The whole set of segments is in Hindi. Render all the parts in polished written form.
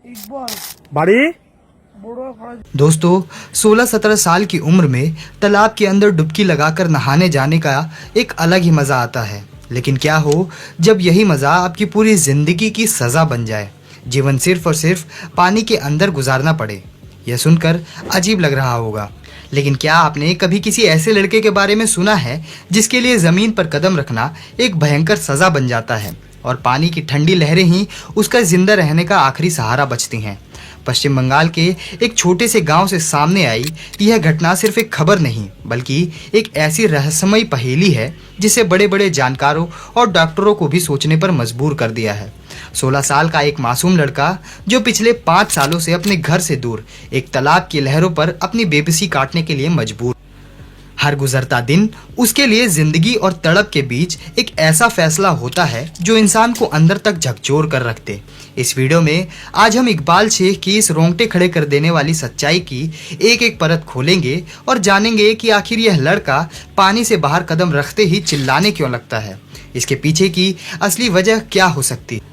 बाड़ी दोस्तों 16-17 साल की उम्र में तालाब के अंदर डुबकी लगाकर नहाने जाने का एक अलग ही मज़ा आता है। लेकिन क्या हो जब यही मज़ा आपकी पूरी ज़िंदगी की सज़ा बन जाए, जीवन सिर्फ और सिर्फ पानी के अंदर गुजारना पड़े। यह सुनकर अजीब लग रहा होगा, लेकिन क्या आपने कभी किसी ऐसे लड़के के बारे में सुना है जिसके लिए ज़मीन पर कदम रखना एक भयंकर सज़ा बन जाता है और पानी की ठंडी लहरें ही उसका जिंदा रहने का आखिरी सहारा बचती हैं। पश्चिम बंगाल के एक छोटे से गांव से सामने आई यह घटना सिर्फ एक खबर नहीं बल्कि एक ऐसी रहस्यमयी पहेली है जिसे बड़े बड़े जानकारों और डॉक्टरों को भी सोचने पर मजबूर कर दिया है। 16 साल का एक मासूम लड़का जो पिछले 5 सालों से अपने घर से दूर एक तालाब की लहरों पर अपनी बेबसी काटने के लिए मजबूर। हर गुजरता दिन उसके लिए जिंदगी और तड़प के बीच एक ऐसा फैसला होता है जो इंसान को अंदर तक झकझोर कर रखते। इस वीडियो में आज हम इकबाल शेख की इस रोंगटे खड़े कर देने वाली सच्चाई की एक एक परत खोलेंगे और जानेंगे कि आखिर यह लड़का पानी से बाहर कदम रखते ही चिल्लाने क्यों लगता है। इसके पीछे की असली वजह क्या हो सकती है।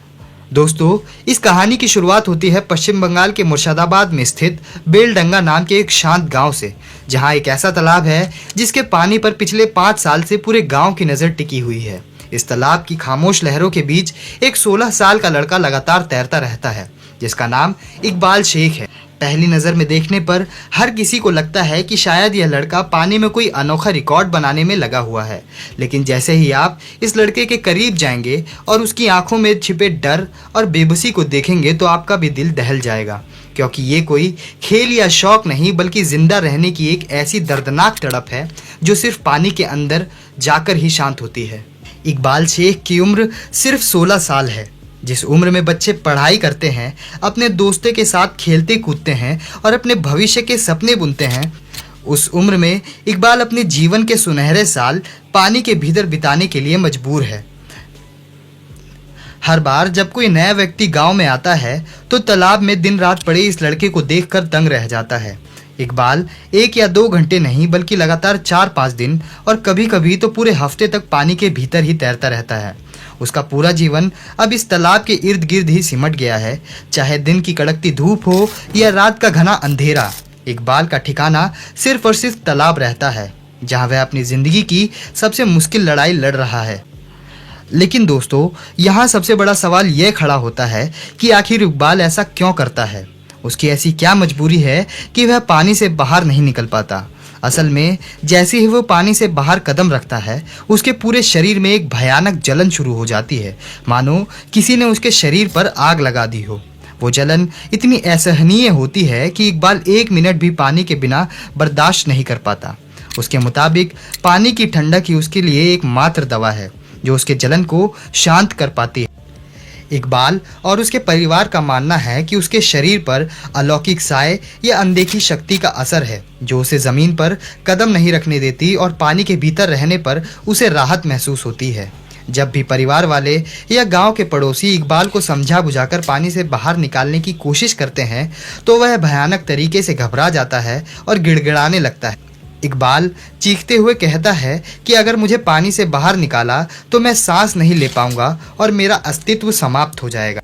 दोस्तों, इस कहानी की शुरुआत होती है पश्चिम बंगाल के मुर्शिदाबाद में स्थित बेलडंगा नाम के एक शांत गांव से, जहां एक ऐसा तालाब है जिसके पानी पर पिछले 5 साल से पूरे गांव की नज़र टिकी हुई है। इस तालाब की खामोश लहरों के बीच एक 16 साल का लड़का लगातार तैरता रहता है जिसका नाम इकबाल शेख है। पहली नज़र में देखने पर हर किसी को लगता है कि शायद यह लड़का पानी में कोई अनोखा रिकॉर्ड बनाने में लगा हुआ है, लेकिन जैसे ही आप इस लड़के के करीब जाएंगे और उसकी आंखों में छिपे डर और बेबसी को देखेंगे तो आपका भी दिल दहल जाएगा, क्योंकि ये कोई खेल या शौक नहीं बल्कि जिंदा रहने की एक ऐसी दर्दनाक तड़प है जो सिर्फ पानी के अंदर जाकर ही शांत होती है। इकबाल शेख की उम्र सिर्फ 16 साल है। जिस उम्र में बच्चे पढ़ाई करते हैं, अपने दोस्तों के साथ खेलते कूदते हैं और अपने भविष्य के सपने बुनते हैं, उस उम्र में इकबाल अपने जीवन के सुनहरे साल पानी के भीतर बिताने के लिए मजबूर है। हर बार जब कोई नया व्यक्ति गांव में आता है तो तालाब में दिन रात पड़े इस लड़के को देखकर दंग रह जाता है। इकबाल 1 या 2 घंटे नहीं बल्कि लगातार 4-5 दिन और कभी कभी तो पूरे हफ्ते तक पानी के भीतर ही तैरता रहता है। उसका पूरा जीवन अब इस तालाब के इर्द गिर्द ही सिमट गया है, चाहे दिन की कड़कती धूप हो या रात का घना अंधेरा। इकबाल का ठिकाना सिर्फ और सिर्फ तालाब रहता है, जहां वह अपनी जिंदगी की सबसे मुश्किल लड़ाई लड़ रहा है। लेकिन दोस्तों, यहाँ सबसे बड़ा सवाल यह खड़ा होता है कि आखिर इकबाल ऐसा क्यों करता है। उसकी ऐसी क्या मजबूरी है कि वह पानी से बाहर नहीं निकल पाता। असल में जैसे ही वो पानी से बाहर कदम रखता है, उसके पूरे शरीर में एक भयानक जलन शुरू हो जाती है, मानो किसी ने उसके शरीर पर आग लगा दी हो। वो जलन इतनी असहनीय होती है कि इकबाल 1 मिनट भी पानी के बिना बर्दाश्त नहीं कर पाता। उसके मुताबिक पानी की ठंडक ही उसके लिए एकमात्र दवा है जो उसके जलन को शांत कर पाती है। इकबाल और उसके परिवार का मानना है कि उसके शरीर पर अलौकिक साए या अनदेखी शक्ति का असर है जो उसे ज़मीन पर कदम नहीं रखने देती और पानी के भीतर रहने पर उसे राहत महसूस होती है। जब भी परिवार वाले या गांव के पड़ोसी इकबाल को समझा बुझाकर पानी से बाहर निकालने की कोशिश करते हैं तो वह भयानक तरीके से घबरा जाता है और गिड़गिड़ाने लगता है। इकबाल चीखते हुए कहता है कि अगर मुझे पानी से बाहर निकाला तो मैं सांस नहीं ले पाऊंगा और मेरा अस्तित्व समाप्त हो जाएगा।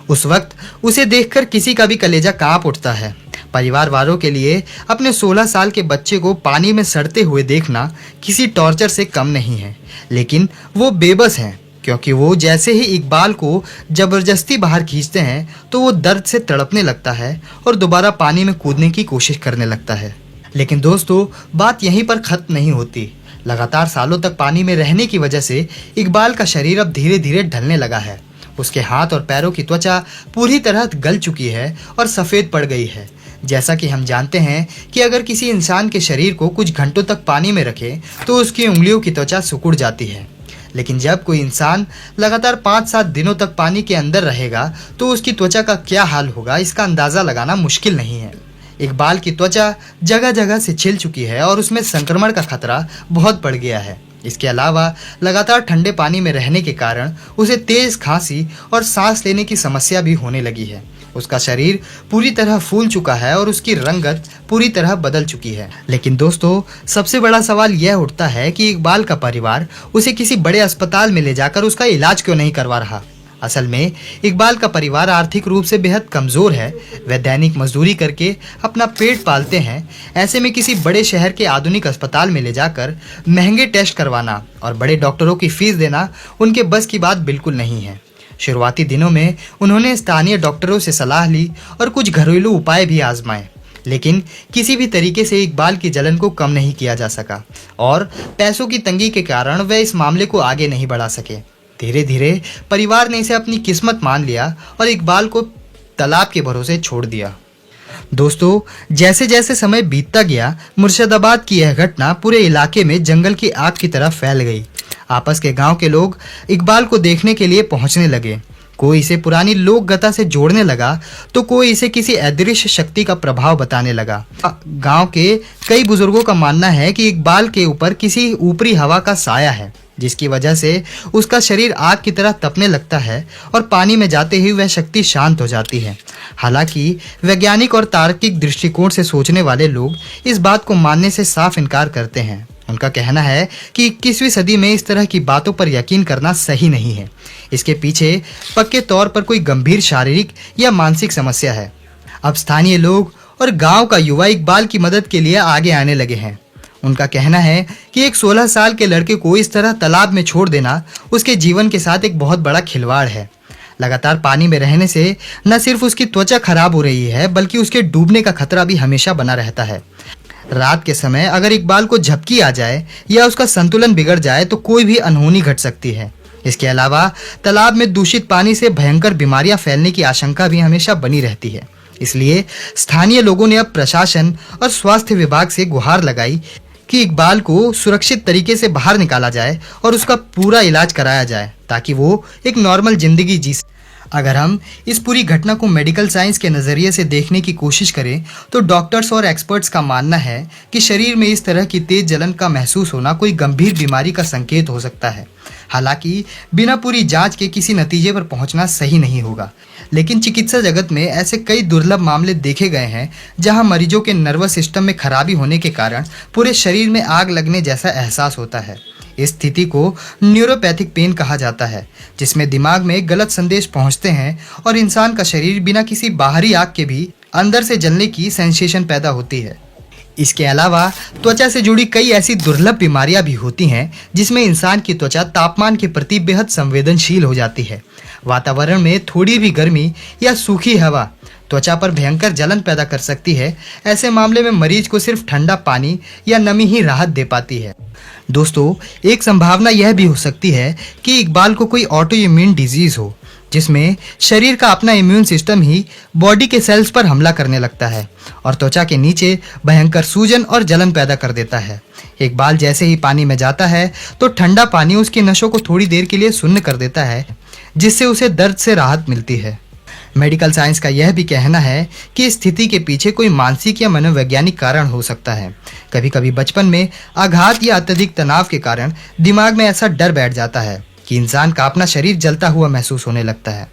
उस वक्त उसे देखकर किसी का भी कलेजा कांप उठता है। परिवार वालों के लिए अपने 16 साल के बच्चे को पानी में सड़ते हुए देखना किसी टॉर्चर से कम नहीं है, लेकिन वो बेबस हैं, क्योंकि वो जैसे ही इकबाल को जबरदस्ती बाहर खींचते हैं तो वो दर्द से तड़पने लगता है और दोबारा पानी में कूदने की कोशिश करने लगता है। लेकिन दोस्तों, बात यहीं पर खत्म नहीं होती। लगातार सालों तक पानी में रहने की वजह से इकबाल का शरीर अब धीरे धीरे ढलने लगा है। उसके हाथ और पैरों की त्वचा पूरी तरह गल चुकी है और सफ़ेद पड़ गई है। जैसा कि हम जानते हैं कि अगर किसी इंसान के शरीर को कुछ घंटों तक पानी में रखें तो उसकी उंगलियों की त्वचा सिकुड़ जाती है, लेकिन जब कोई इंसान लगातार 5-7 दिनों तक पानी के अंदर रहेगा तो उसकी त्वचा का क्या हाल होगा, इसका अंदाज़ा लगाना मुश्किल नहीं है। इकबाल की त्वचा जगह जगह से छिल चुकी है और उसमें संक्रमण का खतरा बहुत बढ़ गया है। इसके अलावा लगातार ठंडे पानी में रहने के कारण उसे तेज खांसी और सांस लेने की समस्या भी होने लगी है। उसका शरीर पूरी तरह फूल चुका है और उसकी रंगत पूरी तरह बदल चुकी है। लेकिन दोस्तों, सबसे बड़ा सवाल यह उठता है कि इकबाल का परिवार उसे किसी बड़े अस्पताल में ले जाकर उसका इलाज क्यों नहीं करवा रहा। असल में इकबाल का परिवार आर्थिक रूप से बेहद कमज़ोर है। वह दैनिक मजदूरी करके अपना पेट पालते हैं। ऐसे में किसी बड़े शहर के आधुनिक अस्पताल में ले जाकर महंगे टेस्ट करवाना और बड़े डॉक्टरों की फीस देना उनके बस की बात बिल्कुल नहीं है। शुरुआती दिनों में उन्होंने स्थानीय डॉक्टरों से सलाह ली और कुछ घरेलू उपाय भी आजमाए, लेकिन किसी भी तरीके से इकबाल की जलन को कम नहीं किया जा सका और पैसों की तंगी के कारण वह इस मामले को आगे नहीं बढ़ा सके। धीरे धीरे परिवार ने इसे अपनी किस्मत मान लिया और इकबाल को तालाब के भरोसे छोड़ दिया। दोस्तों, जैसे जैसे समय बीतता गया, मुर्शिदाबाद की यह घटना पूरे इलाके में जंगल की आग की तरह फैल गई। आपस के गांव के लोग इकबाल को देखने के लिए पहुंचने लगे। कोई इसे पुरानी लोक कथा से जोड़ने लगा तो कोई इसे किसी अदृश्य शक्ति का प्रभाव बताने लगा। गांव के कई बुजुर्गों का मानना है कि इकबाल के ऊपर किसी ऊपरी हवा का साया है, जिसकी वजह से उसका शरीर आग की तरह तपने लगता है और पानी में जाते ही वह शक्ति शांत हो जाती है। हालांकि वैज्ञानिक और तार्किक दृष्टिकोण से सोचने वाले लोग इस बात को मानने से साफ इनकार करते हैं। उनका कहना है कि 21वीं सदी में इस तरह की बातों पर यकीन करना सही नहीं है। इसके पीछे पक्के तौर पर कोई गंभीर शारीरिक या मानसिक समस्या है। अब स्थानीय लोग और गांव का युवा इकबाल की मदद के लिए आगे आने लगे हैं। उनका कहना है कि एक 16 साल के लड़के को इस तरह तालाब में छोड़ देना उसके जीवन के साथ एक बहुत बड़ा खिलवाड़ है। लगातार पानी में रहने से न सिर्फ उसकी त्वचा खराब हो रही है, बल्कि उसके डूबने का खतरा भी हमेशा बना रहता है। रात के समय अगर इकबाल को झपकी आ जाए या उसका संतुलन बिगड़ जाए तो कोई भी अनहोनी घट सकती है। इसके अलावा तालाब में दूषित पानी से भयंकर बीमारियां फैलने की आशंका भी हमेशा बनी रहती है। इसलिए स्थानीय लोगों ने अब प्रशासन और स्वास्थ्य विभाग से गुहार लगाई कि इकबाल को सुरक्षित तरीके से बाहर निकाला जाए और उसका पूरा इलाज कराया जाए ताकि वो एक नॉर्मल जिंदगी जी सके। अगर हम इस पूरी घटना को मेडिकल साइंस के नज़रिए से देखने की कोशिश करें तो डॉक्टर्स और एक्सपर्ट्स का मानना है कि शरीर में इस तरह की तेज जलन का महसूस होना कोई गंभीर बीमारी का संकेत हो सकता है। हालांकि बिना पूरी जांच के किसी नतीजे पर पहुंचना सही नहीं होगा, लेकिन चिकित्सा जगत में ऐसे कई दुर्लभ मामले देखे गए हैं जहां मरीजों के नर्वस सिस्टम में खराबी होने के कारण पूरे शरीर में आग लगने जैसा एहसास होता है। इस स्थिति को न्यूरोपैथिक पेन कहा जाता है, जिसमें दिमाग में गलत संदेश पहुंचते हैं और इंसान का शरीर बिना किसी बाहरी आग के भी अंदर से जलने की सेंसेशन पैदा होती है। इसके अलावा त्वचा से जुड़ी कई ऐसी दुर्लभ बीमारियां भी होती हैं जिसमें इंसान की त्वचा तापमान के प्रति बेहद संवेदनशील हो जाती है। वातावरण में थोड़ी भी गर्मी या सूखी हवा त्वचा पर भयंकर जलन पैदा कर सकती है। ऐसे मामले में मरीज को सिर्फ ठंडा पानी या नमी ही राहत दे पाती है। दोस्तों, एक संभावना यह भी हो सकती है कि इकबाल को कोई ऑटो इम्यून डिजीज हो, जिसमें शरीर का अपना इम्यून सिस्टम ही बॉडी के सेल्स पर हमला करने लगता है और त्वचा के नीचे भयंकर सूजन और जलन पैदा कर देता है। इकबाल जैसे ही पानी में जाता है तो ठंडा पानी उसकी नसों को थोड़ी देर के लिए सुन्न कर देता है, जिससे उसे दर्द से राहत मिलती है। मेडिकल साइंस का यह भी कहना है कि इस स्थिति के पीछे कोई मानसिक या मनोवैज्ञानिक कारण हो सकता है। कभी कभी बचपन में आघात या अत्यधिक तनाव के कारण दिमाग में ऐसा डर बैठ जाता है कि इंसान का अपना शरीर जलता हुआ महसूस होने लगता है।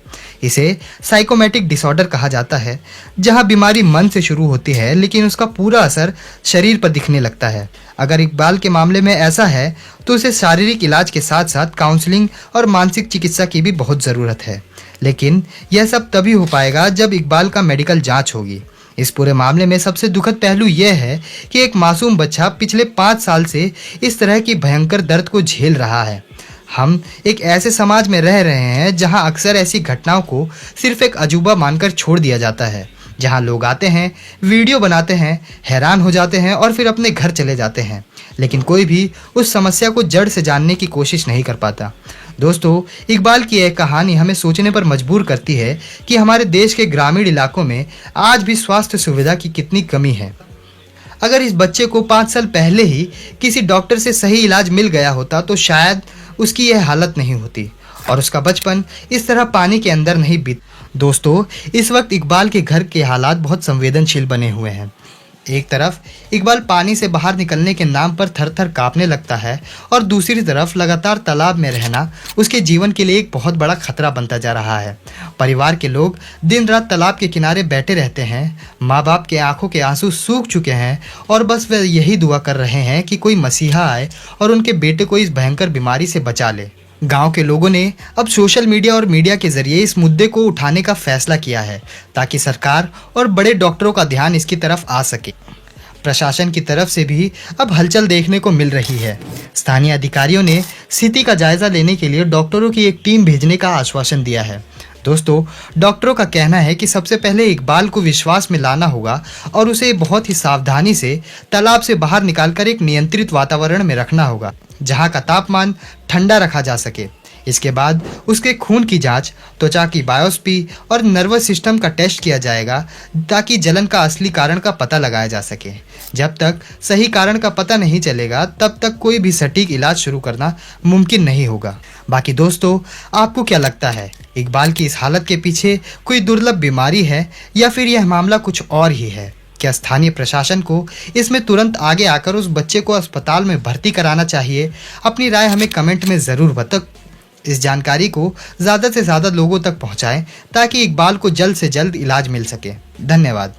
इसे साइकोमैटिक डिसऑर्डर कहा जाता है, जहां बीमारी मन से शुरू होती है लेकिन उसका पूरा असर शरीर पर दिखने लगता है। अगर इकबाल के मामले में ऐसा है तो उसे शारीरिक इलाज के साथ साथ काउंसलिंग और मानसिक चिकित्सा की भी बहुत ज़रूरत है, लेकिन यह सब तभी हो पाएगा जब इकबाल का मेडिकल जांच होगी। इस पूरे मामले में सबसे दुखद पहलू यह है कि एक मासूम बच्चा पिछले 5 साल से इस तरह की भयंकर दर्द को झेल रहा है। हम एक ऐसे समाज में रह रहे हैं जहां अक्सर ऐसी घटनाओं को सिर्फ एक अजूबा मानकर छोड़ दिया जाता है, जहां लोग आते हैं, वीडियो बनाते हैं, हैरान हो जाते हैं और फिर अपने घर चले जाते हैं, लेकिन कोई भी उस समस्या को जड़ से जानने की कोशिश नहीं कर पाता। दोस्तों, इकबाल की यह कहानी हमें सोचने पर मजबूर करती है कि हमारे देश के ग्रामीण इलाकों में आज भी स्वास्थ्य सुविधा की कितनी कमी है। अगर इस बच्चे को 5 साल पहले ही किसी डॉक्टर से सही इलाज मिल गया होता तो शायद उसकी यह हालत नहीं होती और उसका बचपन इस तरह पानी के अंदर नहीं बीत। दोस्तों, इस वक्त इकबाल के घर के हालात बहुत संवेदनशील बने हुए हैं। एक तरफ इकबाल पानी से बाहर निकलने के नाम पर थर थर कांपने लगता है और दूसरी तरफ लगातार तालाब में रहना उसके जीवन के लिए एक बहुत बड़ा खतरा बनता जा रहा है। परिवार के लोग दिन रात तालाब के किनारे बैठे रहते हैं। माँ बाप के आंखों के आंसू सूख चुके हैं और बस वे यही दुआ कर रहे हैं कि कोई मसीहा आए और उनके बेटे को इस भयंकर बीमारी से बचा ले। गांव के लोगों ने अब सोशल मीडिया और मीडिया के जरिए इस मुद्दे को उठाने का फैसला किया है ताकि सरकार और बड़े डॉक्टरों का ध्यान इसकी तरफ आ सके। प्रशासन की तरफ से भी अब हलचल देखने को मिल रही है। स्थानीय अधिकारियों ने स्थिति का जायजा लेने के लिए डॉक्टरों की एक टीम भेजने का आश्वासन दिया है। दोस्तों, डॉक्टरों का कहना है कि सबसे पहले इकबाल को विश्वास में लाना होगा और उसे बहुत ही सावधानी से तालाब से बाहर निकालकर एक नियंत्रित वातावरण में रखना होगा जहां का तापमान ठंडा रखा जा सके। इसके बाद उसके खून की जांच, त्वचा की बायोप्सी और नर्वस सिस्टम का टेस्ट किया जाएगा ताकि जलन का असली कारण का पता लगाया जा सके। जब तक सही कारण का पता नहीं चलेगा तब तक कोई भी सटीक इलाज शुरू करना मुमकिन नहीं होगा। बाकी दोस्तों, आपको क्या लगता है, इकबाल की इस हालत के पीछे कोई दुर्लभ बीमारी है या फिर यह मामला कुछ और ही है? क्या स्थानीय प्रशासन को इसमें तुरंत आगे आकर उस बच्चे को अस्पताल में भर्ती कराना चाहिए? अपनी राय हमें कमेंट में ज़रूर बताएं। इस जानकारी को ज़्यादा से ज़्यादा लोगों तक पहुंचाएं ताकि इकबाल को जल्द से जल्द इलाज मिल सके। धन्यवाद।